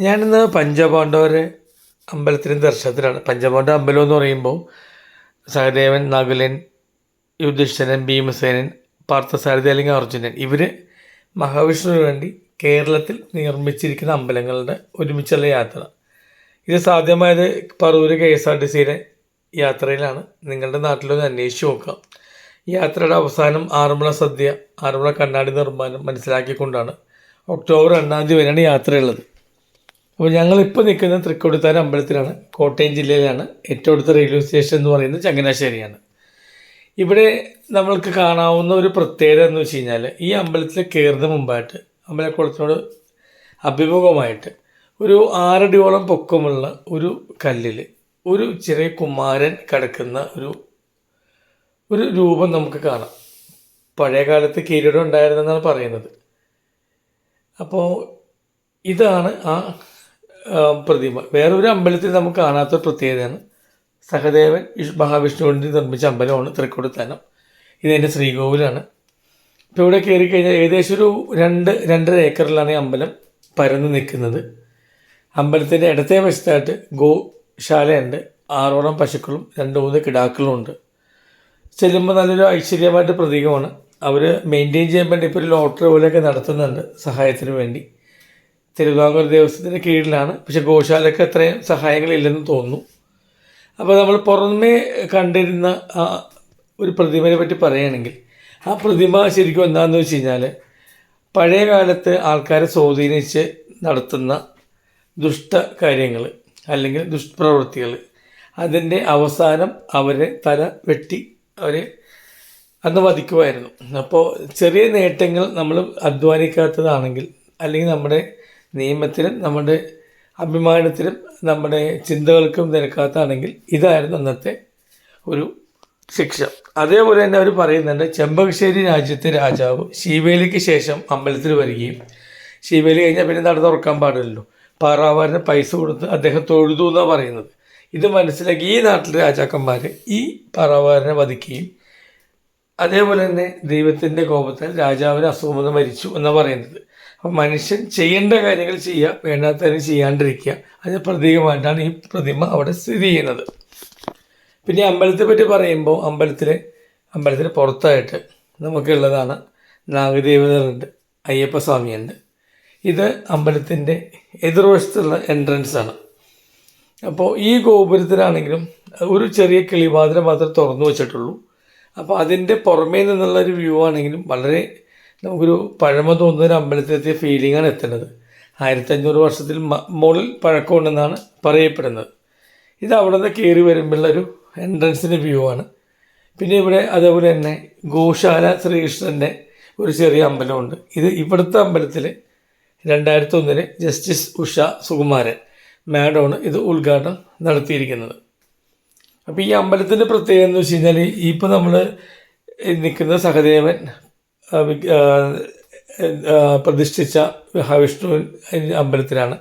ഞാനിന്ന് പഞ്ചപാണ്ഡവരെ അമ്പലത്തിൻ്റെ ദർശനത്തിലാണ്. പഞ്ചപാണ്ഡവ അമ്പലം എന്ന് പറയുമ്പോൾ സഹദേവൻ, നകുലൻ, യുധിഷ്ഠിരൻ, ഭീമസേനൻ, പാർത്ഥസാരഥി അല്ലെങ്കിൽ അർജുനൻ, ഇവർ മഹാവിഷ്ണുവിന് വേണ്ടി കേരളത്തിൽ നിർമ്മിച്ചിരിക്കുന്ന അമ്പലങ്ങളുടെ ഒരുമിച്ചുള്ള യാത്ര. ഇത് സാധ്യമായത് പറവൂർ KSRTCയുടെ യാത്രയിലാണ്. നിങ്ങളുടെ നാട്ടിലൊന്ന് അന്വേഷിച്ച് നോക്കുക. യാത്രയുടെ അവസാനം ആറന്മുള സദ്യ, ആറന്മുള കണ്ണാടി നിർമ്മാണം മനസ്സിലാക്കിക്കൊണ്ടാണ് ഒക്ടോബർ 2 വരെയാണ് യാത്രയുള്ളത്. അപ്പോൾ ഞങ്ങളിപ്പോൾ നിൽക്കുന്നത് തൃക്കൊടിത്താനം അമ്പലത്തിലാണ്. കോട്ടയം ജില്ലയിലാണ്. ഏറ്റവും അടുത്ത റെയിൽവേ സ്റ്റേഷൻ എന്ന് പറയുന്നത് ചങ്ങനാശ്ശേരിയാണ്. ഇവിടെ നമ്മൾക്ക് കാണാവുന്ന ഒരു പ്രത്യേകത എന്ന് വെച്ച് കഴിഞ്ഞാൽ, ഈ അമ്പലത്തിൽ കയറുന്ന മുമ്പായിട്ട് അമ്പലക്കുളത്തിനോട് അഭിമുഖമായിട്ട് ഒരു 6 അടിയോളം പൊക്കമുള്ള ഒരു കല്ലിൽ ഒരു ചെറിയ കുമാരൻ കിടക്കുന്ന ഒരു രൂപം നമുക്ക് കാണാം. പഴയ കാലത്ത് കിരീടം ഉണ്ടായിരുന്നെന്നാണ് പറയുന്നത്. അപ്പോൾ ഇതാണ് ആ പ്രതിമ. വേറൊരു അമ്പലത്തിൽ നമുക്ക് കാണാത്ത പ്രത്യേകതയാണ്. സഹദേവൻ മഹാവിഷ്ണുവിൻ്റെ നിർമ്മിച്ച അമ്പലമാണ് തൃക്കൊടിത്താനം. ഇതെൻ്റെ ശ്രീകോവിലാണ്. ഇപ്പോൾ ഇവിടെ കയറി കഴിഞ്ഞാൽ ഏകദേശം ഒരു 2-2.5 ഏക്കറിലാണ് ഈ അമ്പലം പരന്ന് നിൽക്കുന്നത്. അമ്പലത്തിൻ്റെ ഇടത്തെ വശത്തായിട്ട് ഗോശാലയുണ്ട്. 6ഓളം പശുക്കളും 2-3 കിടാക്കളും ഉണ്ട്. ചെല്ലുമ്പോൾ നല്ലൊരു ഐശ്വര്യമായിട്ട് പ്രതീകമാണ്. അവർ മെയിൻറ്റെയിൻ ചെയ്യാൻ വേണ്ടി ഇപ്പോൾ ഒരു ലോട്ടറി പോലെയൊക്കെ നടത്തുന്നുണ്ട് സഹായത്തിന് വേണ്ടി. തിരുവിതാംകൂർ ദേവസ്വത്തിൻ്റെ കീഴിലാണ്. പക്ഷേ ഗോശാലയ്ക്ക് അത്രയും സഹായങ്ങളില്ലെന്ന് തോന്നുന്നു. അപ്പോൾ നമ്മൾ പുറമേ കണ്ടിരുന്ന ആ ഒരു പ്രതിമയെ പറ്റി പറയുകയാണെങ്കിൽ, ആ പ്രതിമ ശരിക്കും എന്താണെന്ന് വെച്ച് കഴിഞ്ഞാൽ, പഴയ കാലത്ത് ആൾക്കാരെ സ്വാധീനിച്ച് നടത്തുന്ന ദുഷ്ട കാര്യങ്ങൾ അല്ലെങ്കിൽ ദുഷ്പ്രവൃത്തികൾ, അതിൻ്റെ അവസാനം അവരെ തല വെട്ടി അവരെ അന്ന് വധിക്കുമായിരുന്നു. അപ്പോൾ ചെറിയ നേട്ടങ്ങൾ നമ്മൾ അധ്വാനിക്കാത്തതാണെങ്കിൽ, അല്ലെങ്കിൽ നമ്മുടെ നിയമത്തിനും നമ്മുടെ അഭിമാനത്തിനും നമ്മുടെ ചിന്തകൾക്കും നിരക്കാത്തതാണെങ്കിൽ, ഇതായിരുന്നു അന്നത്തെ ഒരു ശിക്ഷ. അതേപോലെ തന്നെ അവർ പറയുന്നുണ്ട്, ചെമ്പകശ്ശേരി രാജ്യത്തെ രാജാവ് ശീവേലിക്ക് ശേഷം അമ്പലത്തിൽ വരികയും, ശീവേലി കഴിഞ്ഞാൽ പിന്നെ നട തുറക്കാൻ പാടില്ലല്ലോ, പാറാവാരന് പൈസ കൊടുത്ത് അദ്ദേഹം തൊഴുതു എന്നാണ് പറയുന്നത്. ഇത് മനസ്സിലാക്കി ഈ നാട്ടിലെ രാജാക്കന്മാർ ഈ പാറാവാരനെ വധിക്കുകയും, അതേപോലെ തന്നെ ദൈവത്തിൻ്റെ കോപത്താൽ രാജാവിന് അസുഖം മരിച്ചു എന്നാണ് പറയുന്നത്. അപ്പോൾ മനുഷ്യൻ ചെയ്യേണ്ട കാര്യങ്ങൾ ചെയ്യുക, വേണ്ടാത്തതിന് ചെയ്യാണ്ടിരിക്കുക. അതിന് പ്രതീകമായിട്ടാണ് ഈ പ്രതിമ അവിടെ സ്ഥിതി ചെയ്യുന്നത്. പിന്നെ അമ്പലത്തെ പറ്റി പറയുമ്പോൾ, അമ്പലത്തിന് പുറത്തായിട്ട് നമുക്കുള്ളതാണ് നാഗദേവതകളുണ്ട്, അയ്യപ്പസ്വാമിയുണ്ട്. ഇത് അമ്പലത്തിൻ്റെ എതിർവശത്തുള്ള എൻട്രൻസാണ്. അപ്പോൾ ഈ ഗോപുരത്തിലാണെങ്കിലും ഒരു ചെറിയ കിളിവാതിൽ മാത്രമേ തുറന്നു വെച്ചിട്ടുള്ളൂ. അപ്പോൾ അതിൻ്റെ പുറമേ നിന്നുള്ള ഒരു വ്യൂ ആണെങ്കിലും വളരെ നമുക്കൊരു പഴമ തോന്നുന്നൊരു അമ്പലത്തിലെത്തിയ ഫീലിംഗാണ് എത്തുന്നത്. 1500 വർഷത്തിൽ മുകളിൽ പഴക്കമുണ്ടെന്നാണ് പറയപ്പെടുന്നത്. ഇത് അവിടെ നിന്ന് കയറി വരുമ്പോഴുള്ളൊരു എൻട്രൻസിൻ്റെ വ്യൂ ആണ്. പിന്നെ ഇവിടെ അതേപോലെ തന്നെ ഗോശാല ശ്രീകൃഷ്ണൻ്റെ ഒരു ചെറിയ അമ്പലമുണ്ട്. ഇത് ഇവിടുത്തെ അമ്പലത്തിൽ 2001 ജസ്റ്റിസ് ഉഷ സുകുമാരൻ മാഡമാണ് ഇത് ഉദ്ഘാടനം നടത്തിയിരിക്കുന്നത്. അപ്പോൾ ഈ അമ്പലത്തിൻ്റെ പ്രത്യേകത എന്ന് വെച്ച് കഴിഞ്ഞാൽ, ഇപ്പോൾ നമ്മൾ നിൽക്കുന്ന സഹദേവൻ പ്രതിഷ്ഠിച്ച മഹാവിഷ്ണു അമ്പലത്തിലാണ്.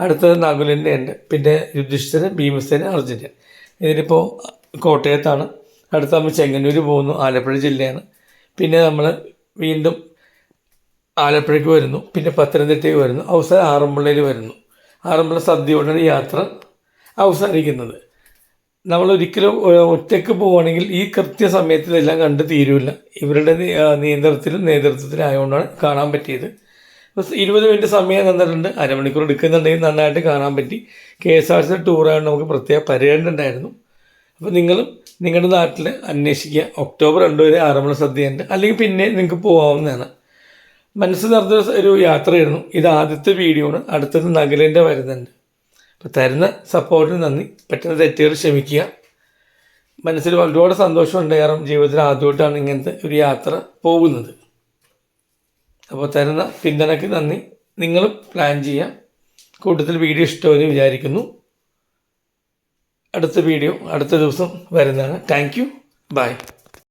അടുത്തത് നകുലൻ്റെ ഉണ്ട്. പിന്നെ യുധിഷ്ഠിരൻ, ഭീമസേനൻ, അർജുനൻ. ഇതിലിപ്പോൾ കോട്ടയത്താണ്. അടുത്ത നമ്മൾ ചെങ്ങന്നൂർ പോകുന്നു, ആലപ്പുഴ ജില്ലയാണ്. പിന്നെ നമ്മൾ വീണ്ടും ആലപ്പുഴയ്ക്ക് വരുന്നു, പിന്നെ പത്തനംതിട്ടയ്ക്ക് വരുന്നു, അവസാനം ആറന്മുളയിൽ വരുന്നു. ആറന്മുള സദ്യയോടാണ് യാത്ര അവസാനിക്കുന്നത്. നമ്മളൊരിക്കലും ഒറ്റയ്ക്ക് പോവുകയാണെങ്കിൽ ഈ കൃത്യസമയത്തിലെല്ലാം കണ്ട് തീരില്ല. ഇവരുടെ നേതൃത്വത്തിലായതുകൊണ്ടാണ് കാണാൻ പറ്റിയത്. 20 മിനിറ്റ് സമയം തന്നിട്ടുണ്ട്. അരമണിക്കൂർ എടുക്കുന്നുണ്ടെങ്കിൽ നന്നായിട്ട് കാണാൻ പറ്റി. KSRTC ടൂറായതുകൊണ്ട് നമുക്ക് പ്രത്യേക പരിഗണനയുണ്ടായിരുന്നു. അപ്പോൾ നിങ്ങളും നിങ്ങളുടെ നാട്ടിൽ അന്വേഷിക്കുക. ഒക്ടോബർ 2 വരെ ആറന്മുള സദ്യയുണ്ട്. അല്ലെങ്കിൽ പിന്നെ നിങ്ങൾക്ക് പോകാവുന്നതാണ്. മനസ്സ് നിറഞ്ഞ ഒരു യാത്രയായിരുന്നു. ഇത് ആദ്യത്തെ വീഡിയോ ആണ്. അടുത്തത് നകുലൻ്റെ വരുന്നുണ്ട്. അപ്പോൾ തരുന്ന സപ്പോർട്ടിന് നന്ദി. പറ്റുന്ന തെറ്റുകൾ ക്ഷമിക്കുക. മനസ്സിൽ ഒരുപാട് സന്തോഷമുണ്ട്. കാരണം ജീവിതത്തിൽ ആദ്യമായിട്ടാണ് ഇങ്ങനത്തെ ഒരു യാത്ര പോകുന്നത്. അപ്പോൾ തരുന്ന പിന്തുണയ്ക്ക് നന്ദി. നിങ്ങളും പ്ലാൻ ചെയ്യാം. കൂട്ടത്തിൽ വീഡിയോ ഇഷ്ടമെന്ന് വിചാരിക്കുന്നു. അടുത്ത വീഡിയോ അടുത്ത ദിവസം വരുന്നതാണ്. Thank you. ബൈ.